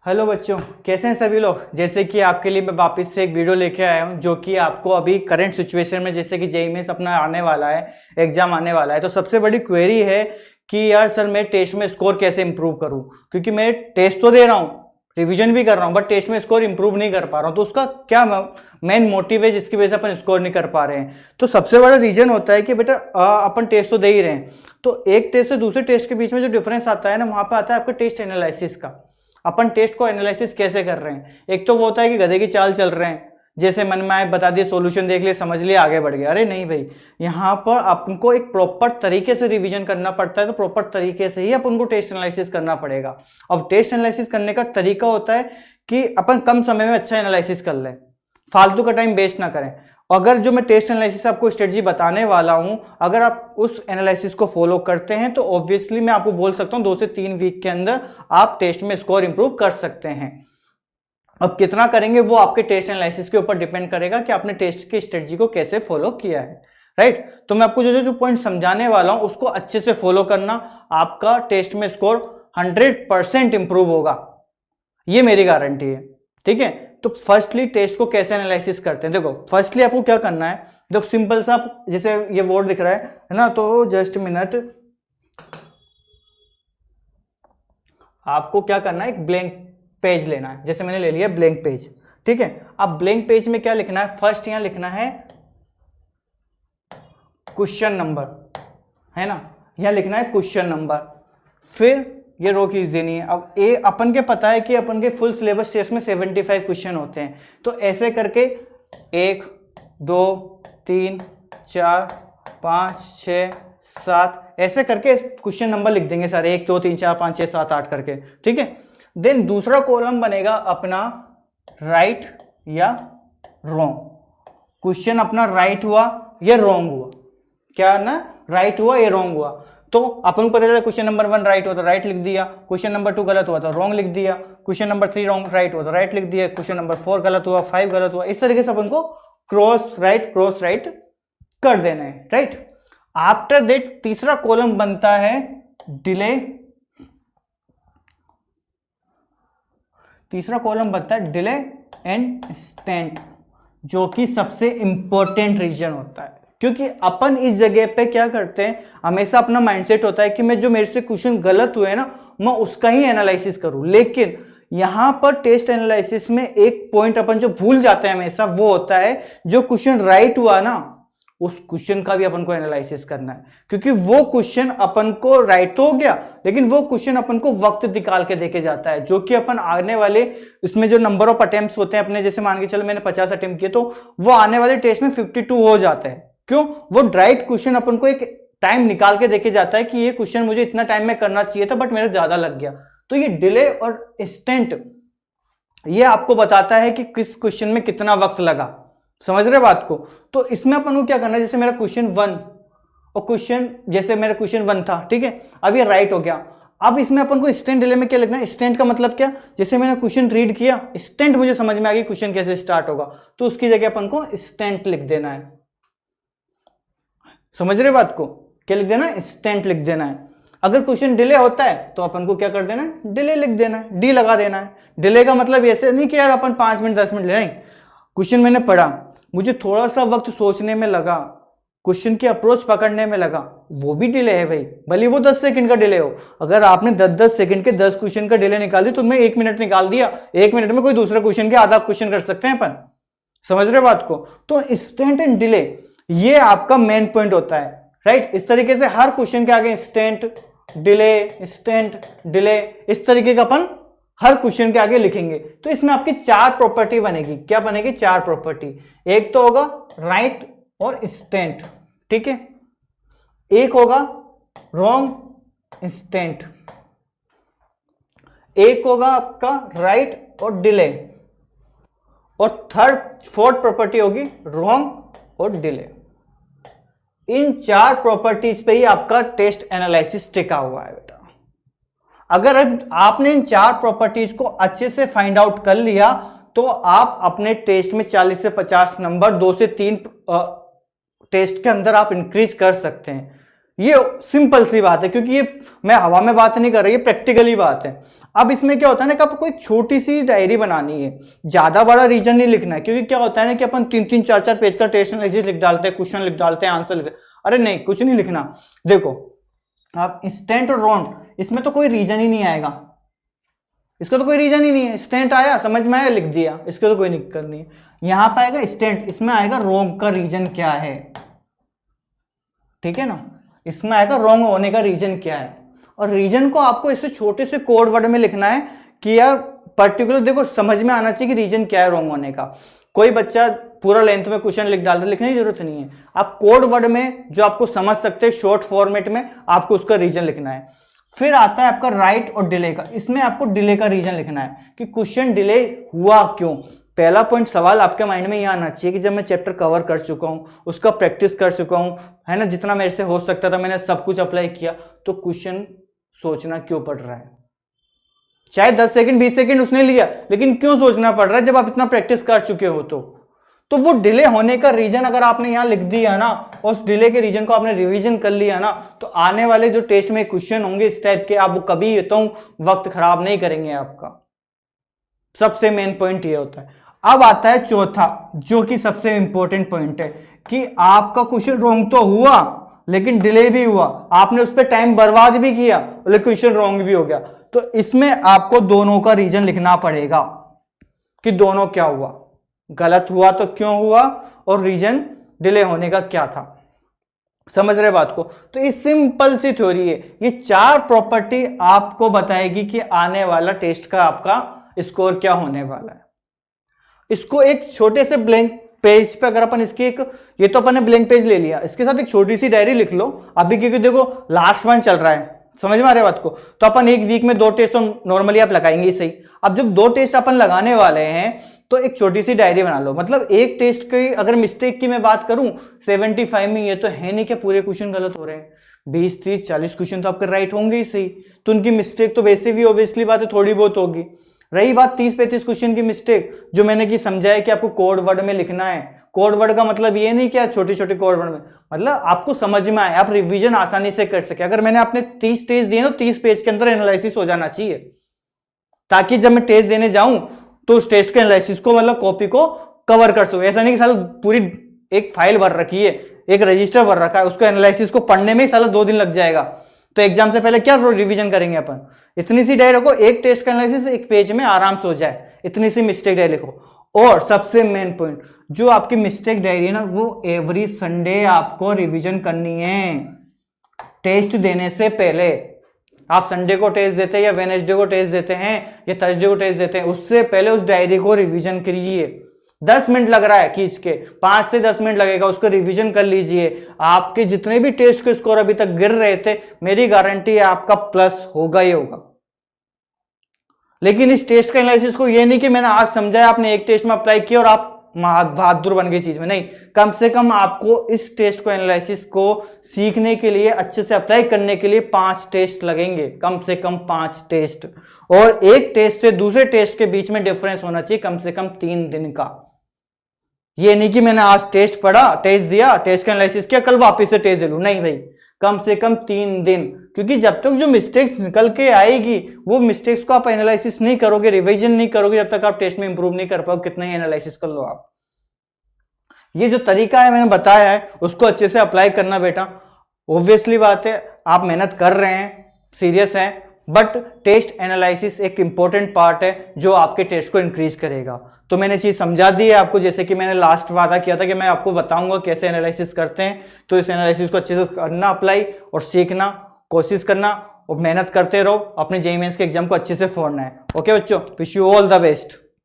Hello बच्चों, कैसे हैं सभी लोग। जैसे कि आपके लिए मैं वापस से एक वीडियो लेके आया हूं जो कि आपको अभी करंट सिचुएशन में, जैसे कि जेईई मेंस अपना आने वाला है, एग्जाम आने वाला है, तो सबसे बड़ी क्वेरी है कि यार सर मैं टेस्ट में स्कोर कैसे इंप्रूव करूं, क्योंकि मैं टेस्ट तो दे रहा हूं, रिवीजन भी कर रहा हूं, बट टेस्ट में स्कोर इंप्रूव नहीं कर पा रहा हूं। तो उसका क्या मेन मोटिव है जिसकी वजह से अपन स्कोर नहीं कर पा रहे हैं। तो सबसे बड़ा रीजन होता है कि बेटा अपन टेस्ट तो दे ही रहे हैं, तो एक टेस्ट से दूसरे टेस्ट के बीच में जो डिफरेंस आता है ना, वहां पर आता है आपका टेस्ट एनालिसिस का। अपन टेस्ट को एनालिसिस कैसे कर रहे हैं। एक तो वो होता है कि गधे की चाल चल रहे हैं, जैसे मन में आए बता दिए, सॉल्यूशन देख लिए, समझ लिए, आगे बढ़ गए। अरे नहीं भाई, यहाँ पर आपको एक प्रॉपर तरीके से रिवीजन करना पड़ता है, तो प्रॉपर तरीके से ही अपन को टेस्ट एनालिसिस करना पड़ेगा। अब टेस्ट एनालिसिस करने का तरीका होता है कि अपन कम समय में अच्छा एनालिसिस कर लें, फालतू का टाइम वेस्ट ना करें। अगर जो मैं टेस्ट एनालिसिस आपको स्ट्रेटजी बताने वाला हूं, अगर आप उस एनालिसिस को फॉलो करते हैं तो ऑब्वियसली मैं आपको बोल सकता हूं 2 से 3 वीक के अंदर आप टेस्ट में स्कोर इंप्रूव कर सकते हैं। अब कितना करेंगे वो आपके टेस्ट एनालिसिस के ऊपर डिपेंड करेगा कि आपने टेस्ट की स्ट्रेटजी को कैसे फॉलो किया है, राइट। तो मैं आपको जो पॉइंट समझाने वाला हूं उसको अच्छे से फॉलो करना, आपका टेस्ट में स्कोर 100% इंप्रूव होगा, ये मेरी गारंटी है, ठीक है। तो फर्स्टली टेस्ट को कैसे एनालिसिस करते हैं, देखो फर्स्टली आपको क्या करना है। देखो सिंपल सा, जैसे ये वर्ड दिख रहा है ना, तो जस्ट मिनट, आपको क्या करना है, एक ब्लैंक पेज लेना है। जैसे मैंने ले लिया ब्लैंक पेज, ठीक है। अब ब्लैंक पेज में क्या लिखना है, फर्स्ट यहां लिखना है क्वेश्चन नंबर, है ना, यहां लिखना है क्वेश्चन नंबर, फिर ये रो खींच देनी है। अब ए अपन के पता है कि अपन के फुल सिलेबस टेस्ट में 75 क्वेश्चन होते हैं, तो ऐसे करके 1 2 3 4 5 6 7 ऐसे करके क्वेश्चन नंबर लिख देंगे सारे, 1 2 3 4 5 6 7 8 करके, ठीक है। देन दूसरा कॉलम बनेगा अपना राइट या रॉन्ग। क्वेश्चन अपना राइट हुआ या रॉन्ग हुआ, क्या ना, राइट हुआ या रॉन्ग हुआ। तो अपन को पता चला क्वेश्चन नंबर 1 राइट हुआ तो राइट लिख दिया, क्वेश्चन नंबर 2 गलत हुआ तो रॉन्ग लिख दिया, क्वेश्चन नंबर 3 रॉन्ग राइट हुआ तो राइट लिख दिया, क्वेश्चन नंबर 4 गलत हुआ, 5 गलत हुआ, इस तरीके से अपन को क्रॉस राइट कर देना है, राइट। आफ्टर दैट तीसरा कॉलम बनता है डिले, तीसरा कॉलम बनता है डिले एंड स्टेंट, जो कि सबसे इंपॉर्टेंट रीजन होता है, क्योंकि अपन इस जगह पे क्या करते हैं, हमेशा अपना माइंडसेट होता है कि मैं जो मेरे से क्वेश्चन गलत हुए ना, मैं उसका ही एनालिसिस करूं। लेकिन यहां पर टेस्ट एनालिसिस में एक पॉइंट अपन जो भूल जाते हैं हमेशा, वो होता है जो क्वेश्चन राइट हुआ ना, उस क्वेश्चन का भी अपन को एनालिसिस करना है, क्योंकि वो क्वेश्चन अपन को राइट तो हो गया, लेकिन वो क्वेश्चन अपन को वक्त निकाल के देके जाता है, जो कि अपन आने वाले इसमें जो नंबर ऑफ अटेम्प्ट्स होते हैं अपने, जैसे मान के चलो मैंने 50 अटेम्प्ट किए, तो वो आने वाले टेस्ट में 52 हो जाते हैं। क्यों? वो राइट क्वेश्चन अपन को एक टाइम निकाल के देके जाता है कि ये क्वेश्चन मुझे इतना टाइम में करना चाहिए था बट मेरा ज्यादा लग गया। तो ये डिले और स्टेंट ये आपको बताता है कि किस क्वेश्चन में कितना वक्त लगा, समझ रहे बात को। तो इसमें अपन को क्या करना है, जैसे मेरा क्वेश्चन 1 और क्वेश्चन, जैसे मेरा क्वेश्चन 1 था, ठीक है, अब ये राइट हो गया। अब इसमें अपन को स्टेंट डिले में क्या लिखना है, स्टेंट का मतलब क्या, जैसे मैंने क्वेश्चन रीड किया, स्टेंट मुझे समझ में आ गई क्वेश्चन कैसे स्टार्ट होगा, तो उसकी जगह अपन को स्टेंट लिख देना है। समझ रहे बात को, क्या लिख देना है, स्टेंट लिख देना है। अगर क्वेश्चन डिले होता है तो अपन को क्या कर देना है, डिले लिख देना है, डी लगा देना है। डिले का मतलब ऐसे नहीं कि यार अपन 5 मिनट 10 मिनट ले, नहीं, क्वेश्चन मैंने पढ़ा, मुझे थोड़ा सा वक्त सोचने में लगा, क्वेश्चन की अप्रोच पकड़ने में लगा, वो भी डिले है भाई, भले वो 10 सेकंड का डिले हो। अगर आपने 10-10 सेकंड के 10 क्वेश्चन का डिले निकाल दी तो मैं 1 मिनट निकाल दिया, 1 मिनट में कोई दूसरा क्वेश्चन के आधा क्वेश्चन कर सकते हैं अपन, समझ रहे बात को। तो स्टेंट एंड डिले ये आपका मेन पॉइंट होता है, राइट। इस तरीके से हर क्वेश्चन के आगे स्टेंट डिले इस तरीके का अपन हर क्वेश्चन के आगे लिखेंगे। तो इसमें आपकी 4 प्रॉपर्टी बनेगी, क्या बनेगी, 4 प्रॉपर्टी। एक तो होगा राइट और स्टेंट, ठीक है, एक होगा रॉन्ग स्टेंट, एक होगा आपका राइट और डिले, और फोर्थ प्रॉपर्टी होगी रॉन्ग और डिले। इन 4 प्रॉपर्टीज पे ही आपका टेस्ट एनालिसिस टिका हुआ है बेटा। अगर आपने इन 4 प्रॉपर्टीज को अच्छे से फाइंड आउट कर लिया तो आप अपने टेस्ट में 40 से 50 नंबर 2 से 3 टेस्ट के अंदर आप इंक्रीज कर सकते हैं। ये सिंपल सी बात है, क्योंकि ये मैं हवा में बात नहीं कर रही, ये प्रैक्टिकली बात है। अब इसमें क्या होता है ना कि आपको एक छोटी सी डायरी बनानी है, ज्यादा बड़ा रीजन नहीं लिखना है, क्योंकि क्या होता है ना कि अपन 3-3 4-4 पेज का टेस्ट एनालिसिस लिख डालते हैं, क्वेश्चन लिख डालते हैं, आंसर लिख, अरे नहीं, कुछ नहीं लिखना। देखो आप स्टेंट और रॉन्ड, इसमें तो कोई रीजन ही नहीं आएगा, इसका तो कोई रीजन ही नहीं है। स्टेंट आया, समझ में आया, लिख दिया, इसके तो कोई दिक्कत नहीं है। यहां पर आएगा स्टेंट, इसमें आएगा रोंग का रीजन क्या है, ठीक है ना, इसमें आएगा रोंग होने का रीजन क्या है। और रीजन को आपको इसे छोटे से कोड वर्ड में लिखना है कि यार पर्टिकुलर, देखो समझ में आना चाहिए कि रीजन क्या है रोंग होने का। कोई बच्चा पूरा लेंथ में क्वेश्चन लिख डालता है, लिखने की जरूरत नहीं है, आप कोड वर्ड में जो आपको समझ सकते हैं शॉर्ट फॉर्मेट में आपको उसका रीजन लिखना है। फिर आता है आपका राइट और डिले का, इसमें आपको डिले का रीजन लिखना है कि क्वेश्चन डिले हुआ क्यों। पहला पॉइंट सवाल आपके माइंड में यह आना चाहिए कि जब मैं चैप्टर कवर कर चुका हूं, उसका प्रैक्टिस कर चुका हूं, है ना, जितना मेरे से हो सकता था मैंने सब कुछ अप्लाई किया, तो क्वेश्चन सोचना क्यों पड़ रहा है। चाहे 10 सेकंड 20 सेकंड उसने लिया, लेकिन क्यों सोचना पड़ रहा है जब आप इतना प्रैक्टिस कर चुके हो। तो वो डिले होने का रीजन अगर आपने यहां लिख दिया ना, और उस डिले के रीजन को आपने रिवीजन कर लिया ना, तो आने वाले जो टेस्ट में क्वेश्चन होंगे इस टाइप के, आप वो कभी वक्त खराब नहीं करेंगे आपका। सबसे मेन पॉइंट ये होता है। अब आता है चौथा, जो कि सबसे इंपॉर्टेंट पॉइंट है कि आपका क्वेश्चन रॉन्ग तो हुआ लेकिन डिले भी हुआ, आपने उस पर टाइम बर्बाद भी किया लेकिन क्वेश्चन रॉन्ग भी हो गया। तो इसमें आपको दोनों का रीजन लिखना पड़ेगा कि दोनों क्या हुआ, गलत हुआ तो क्यों हुआ, और रीजन डिले होने का क्या था। समझ रहे बात को। तो ये सिंपल सी थ्योरी है, ये 4 प्रॉपर्टी आपको बताएगी कि आने वाला टेस्ट का आपका स्कोर क्या होने वाला है। इसको एक छोटे से ब्लैंक पेज पे अगर अपन इसकी एक, ये तो अपन ने ब्लैंक पेज ले लिया, इसके साथ एक छोटी सी डायरी लिख लो अभी, क्योंकि देखो लास्ट वन चल रहा है, समझ में आ रही बात को। तो अपन एक वीक में 2 टेस्ट तो नॉर्मली आप लगाएंगे ही सही। अब जब 2 टेस्ट अपन लगाने वाले हैं तो एक छोटी सी डायरी बना लो। मतलब एक टेस्ट की अगर मिस्टेक की मैं बात करूं 75 में, ये तो है नहीं कि पूरे क्वेश्चन गलत हो रहे हैं, 20 30 40 क्वेश्चन तो आपके राइट होंगे ही सही, तो उनकी मिस्टेक तो वैसे भी ऑब्वियसली बात है थोड़ी बहुत होगी। रही बात 30-35 क्वेश्चन की मिस्टेक, जो मैंने की समझाया कि आपको कोड वर्ड में लिखना है। कोड वर्ड का मतलब ये नहीं कि छोटे छोटे कोड वर्ड में, मतलब आपको समझ में आए, आप रिवीजन आसानी से कर सके। अगर मैंने आपने 30 टेस्ट दिए तो 30 पेज के अंदर एनालिसिस हो जाना चाहिए, ताकि जब मैं टेस्ट देने जाऊं तो उस टेस्ट के एनालिसिस को, मतलब कॉपी को कवर कर सकूं। ऐसा नहीं कि साला पूरी एक फाइल भर रखी है, एक रजिस्टर भर रखा है, उसको एनालिसिस को पढ़ने में ही साला 2 दिन लग जाएगा, तो एग्जाम से पहले क्या रिवीजन करेंगे अपन। इतनी सी डायरी रखो, एक टेस्ट का एनालिसिस एक पेज में आराम से हो जाए, इतनी सी मिस्टेक डायरी लिखो। और सबसे मेन पॉइंट, जो आपकी मिस्टेक डायरी है ना, वो एवरी संडे आपको रिवीजन करनी है टेस्ट देने से पहले। आप संडे को टेस्ट देते हैं या वेडनेसडे को टेस्ट देते हैं या थर्सडे को टेस्ट देते हैं, उससे पहले उस डायरी को रिवीजन कीजिए। 10 मिनट लग रहा है खींच के, 5 से 10 मिनट लगेगा, उसको रिवीजन कर लीजिए। आपके जितने भी टेस्ट के स्कोर अभी तक गिर रहे थे, मेरी गारंटी है आपका प्लस होगा ही होगा। लेकिन इस टेस्ट का एनालिसिस को ये नहीं कि मैंने आज समझाया, आपने एक टेस्ट में अप्लाई किया और आप बहादुर बन गई चीज में, नहीं। कम से कम आपको इस टेस्ट को एनालिसिस को सीखने के लिए, अच्छे से अप्लाई करने के लिए 5 टेस्ट लगेंगे, कम से कम 5 टेस्ट। और एक टेस्ट से दूसरे टेस्ट के बीच में डिफरेंस होना चाहिए कम से कम 3 दिन का। ये नहीं कि मैंने आज टेस्ट पढ़ा, टेस्ट दिया, टेस्ट का एनालिसिस किया, कल वापस से टेस्ट दे लूं, नहीं भाई, कम से कम 3 दिन। क्योंकि जब तक जो मिस्टेक्स निकल के आएगी, वो मिस्टेक्स को आप एनालिसिस नहीं करोगे, रिवीजन नहीं करोगे, जब तक आप टेस्ट में इंप्रूव नहीं कर पाओगे, कितना ही एनालिसिस कर लो आप। ये जो तरीका है मैंने बताया है, उसको अच्छे से अप्लाई करना बेटा। ऑब्वियसली बात है, आप मेहनत कर रहे हैं, सीरियस हैं, बट टेस्ट एनालिसिस एक इंपॉर्टेंट पार्ट है जो आपके टेस्ट को इंक्रीज करेगा। तो मैंने चीज समझा दी है आपको, जैसे कि मैंने लास्ट वादा किया था कि मैं आपको बताऊंगा कैसे एनालिसिस करते हैं। तो इस एनालिसिस को अच्छे से करना अप्लाई, और सीखना, कोशिश करना, और मेहनत करते रहो, अपने जेईई मेंस के एग्जाम को अच्छे से फोड़ना है। ओके बच्चों, wish you all the best.